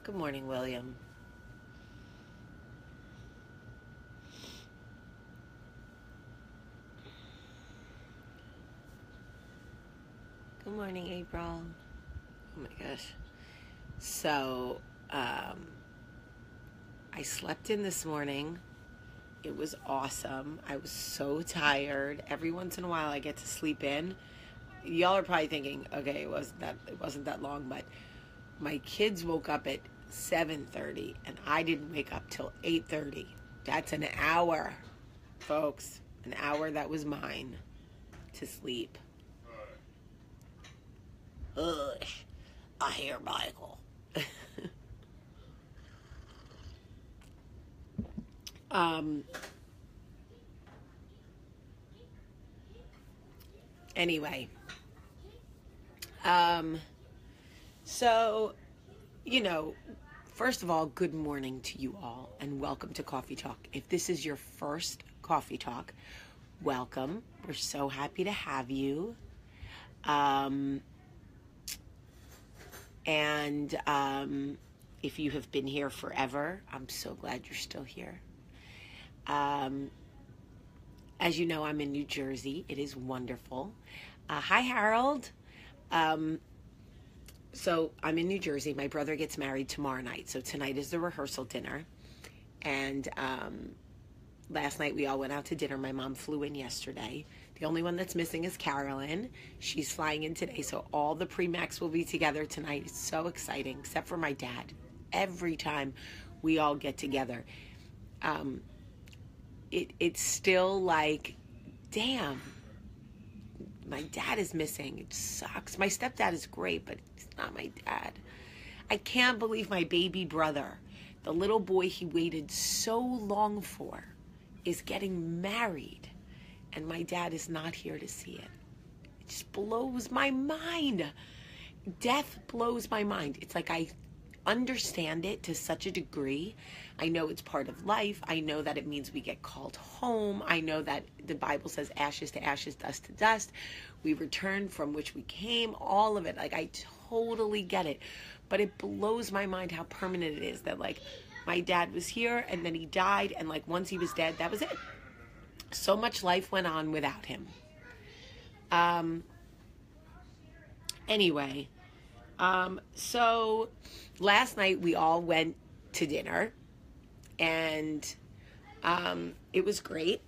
Good morning, William. Good morning, April. Oh my gosh. So, I slept in this morning. It was awesome. I was so tired. Every once in a while I get to sleep in. Y'all are probably thinking, okay, it wasn't that long, but my kids woke up at 7:30 and I didn't wake up till 8:30. That's an hour, folks. An hour that was mine to sleep. Ugh. I hear Michael. um anyway. Um so, first of all, good morning to you all and welcome to Coffee Talk. If this is your first Coffee Talk, welcome. We're so happy to have you. And if you have been here forever, I'm so glad you're still here. As you know, I'm in New Jersey. It is wonderful. Hi, Harold. So I'm in New Jersey. My brother gets married tomorrow night. So tonight is the rehearsal dinner. And last night we all went out to dinner. My mom flew in yesterday. The only one that's missing is Carolyn. She's flying in today. So all the pre-max will be together tonight. It's so exciting, except for my dad. Every time we all get together, it's still like, damn, my dad is missing. It sucks. My stepdad is great, but he's not my dad. I can't believe my baby brother, the little boy he waited so long for, is getting married, and my dad is not here to see it. It just blows my mind. Death blows my mind. It's like I understand it to such a degree. I know it's part of life. I know that it means we get called home. I know that the Bible says ashes to ashes, dust to dust. We return from which we came, all of it. Like, I totally get it. But it blows my mind how permanent it is that, like, my dad was here and then he died, and, like, once he was dead, that was it. So much life went on without him. Anyway, so last night we all went to dinner, and it was great.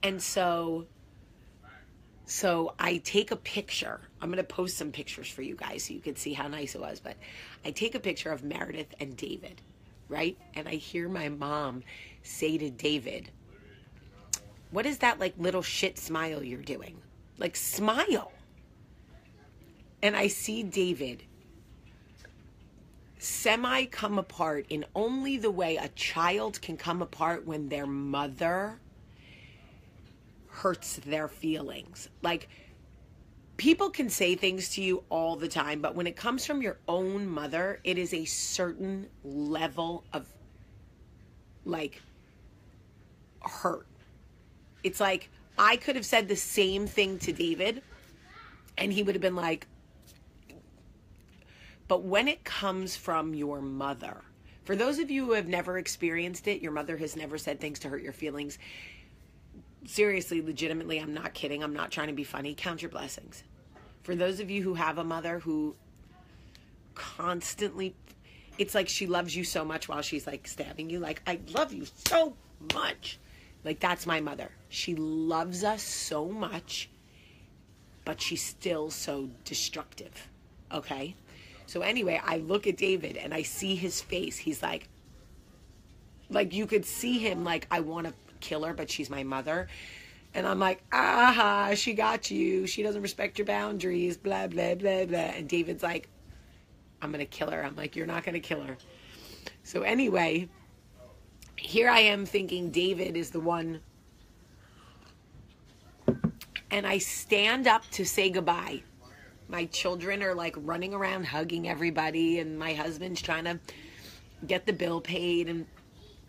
And so I take a picture. I'm going to post some pictures for you guys so you can see how nice it was. But I take a picture of Meredith and David, right? And I hear my mom say to David, "What is that, like, little shit smile you're doing? Like, smile." And I see David semi come apart in only the way a child can come apart when their mother hurts their feelings. Like, people can say things to you all the time, but when it comes from your own mother, it is a certain level of, like, hurt. It's like, I could have said the same thing to David, and he would have been like, but when it comes from your mother, for those of you who have never experienced it, your mother has never said things to hurt your feelings. Seriously, legitimately, I'm not kidding. I'm not trying to be funny. Count your blessings. For those of you who have a mother who constantly, it's like she loves you so much while she's, like, stabbing you. Like, I love you so much. Like, that's my mother. She loves us so much, but she's still so destructive. Okay? So anyway, I look at David and I see his face. He's like you could see him, like, I want to kill her, but she's my mother. And I'm like, aha, she got you. She doesn't respect your boundaries, blah, blah, blah, blah. And David's like, I'm going to kill her. I'm like, you're not going to kill her. So anyway, here I am thinking David is the one. And I stand up to say goodbye. My children are, like, running around hugging everybody, and my husband's trying to get the bill paid, and,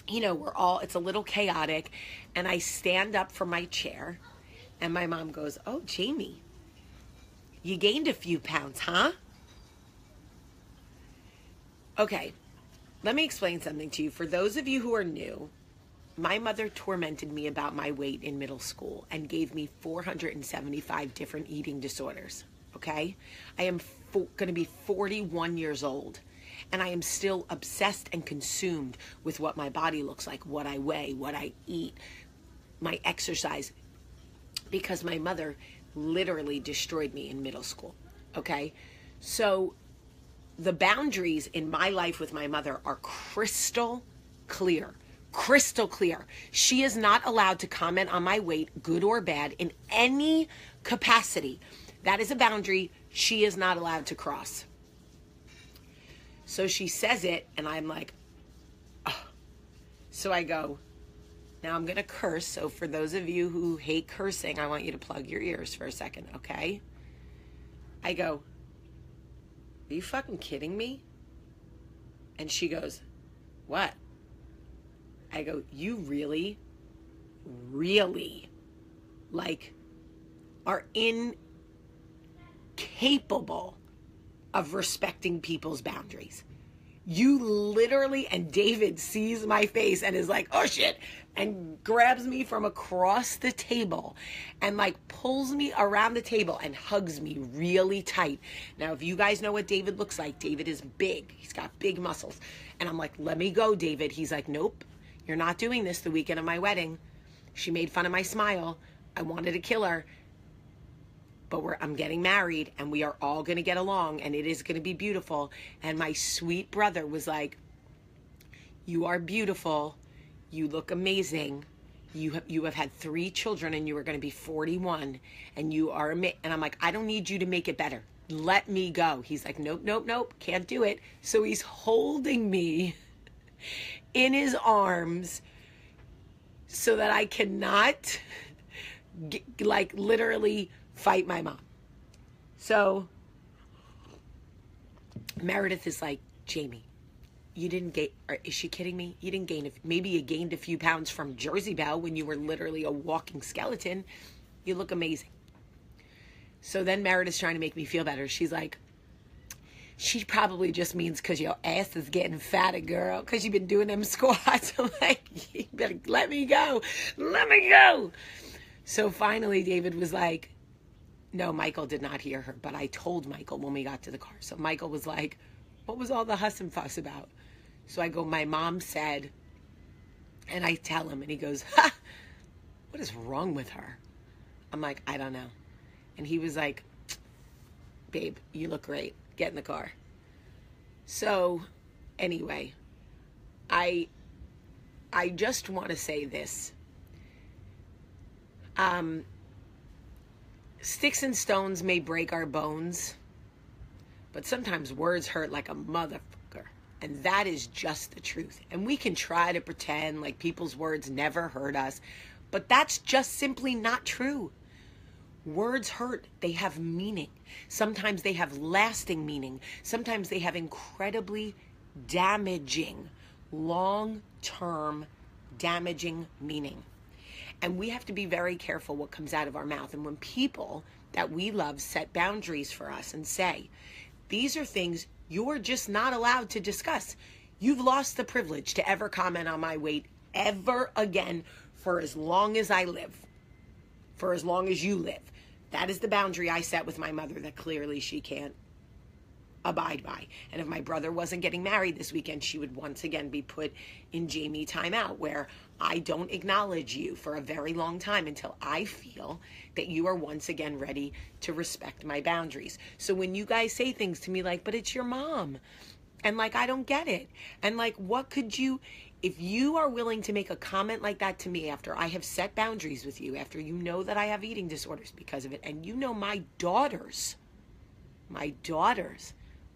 it's a little chaotic. And I stand up from my chair, and my mom goes, "Oh, Jamie, you gained a few pounds, huh?" Okay, let me explain something to you. For those of you who are new, my mother tormented me about my weight in middle school and gave me 475 different eating disorders. Okay? I am going to be 41 years old, and I am still obsessed and consumed with what my body looks like, what I weigh, what I eat, my exercise, because my mother literally destroyed me in middle school. Okay? So the boundaries in my life with my mother are crystal clear. Crystal clear. She is not allowed to comment on my weight, good or bad, in any capacity. That is a boundary she is not allowed to cross. So she says it, and I'm like, oh. So I go, now I'm going to curse. So for those of you who hate cursing, I want you to plug your ears for a second, okay? I go, are you fucking kidding me? And she goes, what? I go, you really, like, are incapable of respecting people's boundaries. You literally, and David sees my face and is like, oh shit, and grabs me from across the table and like pulls me around the table and hugs me really tight. Now, if you guys know what David looks like, David is big. He's got big muscles. And I'm like, let me go, David. He's like, nope, you're not doing this the weekend of my wedding. She made fun of my smile. I wanted to kill her. But I'm getting married, and we are all going to get along, and it is going to be beautiful. And my sweet brother was like, you are beautiful. You look amazing. You have had 3 children, and you are going to be 41, and you are amazing. And I'm like, I don't need you to make it better. Let me go. He's like, nope, nope, nope, can't do it. So he's holding me in his arms so that I cannot, like, literally fight my mom. So Meredith is like, Jamie, you didn't gain, is she kidding me? You didn't gain, maybe you gained a few pounds from Jersey Belle when you were literally a walking skeleton. You look amazing. So then Meredith's trying to make me feel better. She's like, she probably just means because your ass is getting fatter, girl, because you've been doing them squats. I'm like, you better let me go. Let me go. So finally David was like, no, Michael did not hear her, but I told Michael when we got to the car. So Michael was like, what was all the huss and fuss about? So I go, my mom said, and I tell him, and he goes, ha, what is wrong with her? I'm like, I don't know. And he was like, babe, you look great. Get in the car. So anyway, I just want to say this. Sticks and stones may break our bones, but sometimes words hurt like a motherfucker. And that is just the truth. And we can try to pretend like people's words never hurt us, but that's just simply not true. Words hurt. They have meaning. Sometimes they have lasting meaning. Sometimes they have incredibly damaging, long-term damaging meaning. And we have to be very careful what comes out of our mouth. And when people that we love set boundaries for us and say, these are things you're just not allowed to discuss. You've lost the privilege to ever comment on my weight ever again for as long as I live. For as long as you live. That is the boundary I set with my mother that clearly she can't abide by. And if my brother wasn't getting married this weekend, she would once again be put in Jamie timeout, where I don't acknowledge you for a very long time until I feel that you are once again ready to respect my boundaries. So when you guys say things to me like, but it's your mom, and like, I don't get it, and like, what could you, if you are willing to make a comment like that to me after I have set boundaries with you, after you know that I have eating disorders because of it, and you know my daughters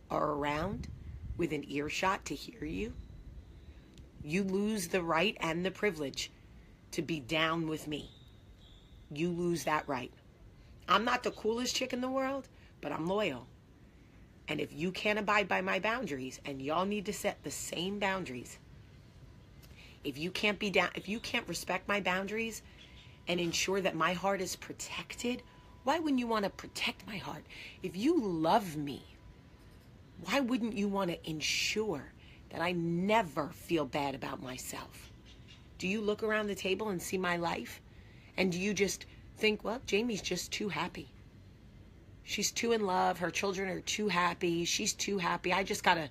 are around with an earshot to hear you, you lose the right and the privilege to be down with me. You lose that right. I'm not the coolest chick in the world, but I'm loyal. And if you can't abide by my boundaries, and y'all need to set the same boundaries, if you can't be down, if you can't respect my boundaries and ensure that my heart is protected, why wouldn't you want to protect my heart? If you love me, Why wouldn't you want to ensure that I never feel bad about myself? Do you look around the table and see my life? And do you just think, well, Jamie's just too happy. She's too in love. Her children are too happy. She's too happy. I just got to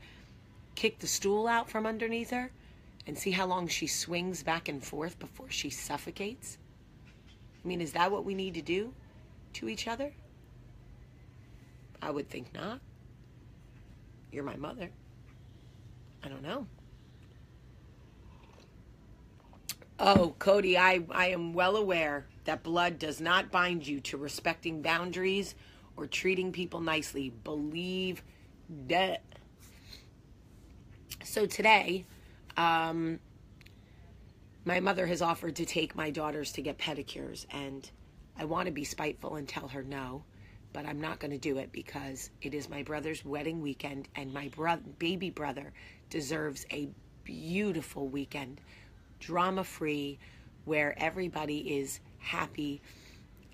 kick the stool out from underneath her and see how long she swings back and forth before she suffocates? I mean, is that what we need to do to each other? I would think not. You're my mother. I don't know. Oh, Cody, I am well aware that blood does not bind you to respecting boundaries or treating people nicely. Believe that. So today, my mother has offered to take my daughters to get pedicures, and I want to be spiteful and tell her no, but I'm not going to do it because it is my brother's wedding weekend, and my baby brother deserves a beautiful weekend, drama-free, where everybody is happy,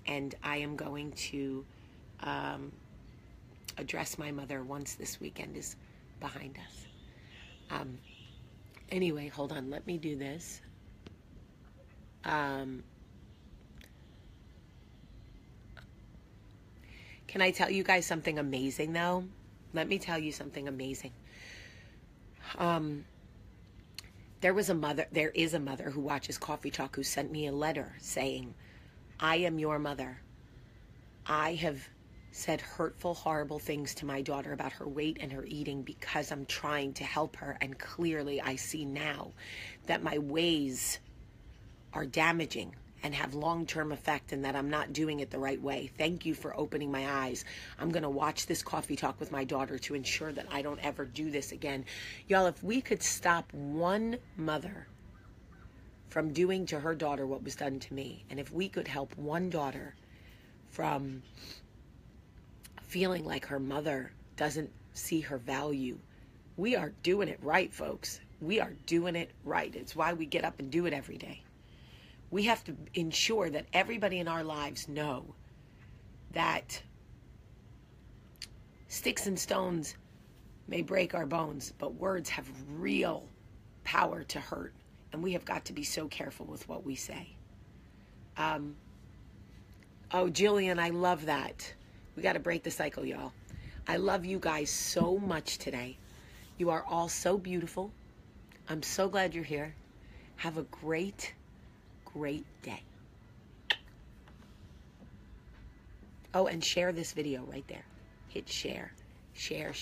and I am going to address my mother once this weekend is behind us. Anyway, hold on, let me do this. Can I tell you guys something amazing, though? Let me tell you something amazing. There is a mother who watches Coffee Talk who sent me a letter saying, I am your mother. I have said hurtful, horrible things to my daughter about her weight and her eating because I'm trying to help her. And clearly I see now that my ways are damaging and have long-term effect and that I'm not doing it the right way. Thank you for opening my eyes. I'm going to watch this Coffee Talk with my daughter to ensure that I don't ever do this again. Y'all, if we could stop one mother from doing to her daughter what was done to me, and if we could help one daughter from feeling like her mother doesn't see her value, we are doing it right, folks. We are doing it right. It's why we get up and do it every day. We have to ensure that everybody in our lives know that sticks and stones may break our bones, but words have real power to hurt, and we have got to be so careful with what we say. Oh, Jillian, I love that. We got to break the cycle, y'all. I love you guys so much today. You are all so beautiful. I'm so glad you're here. Have a great day. Oh, and share this video right there. Hit share. Share.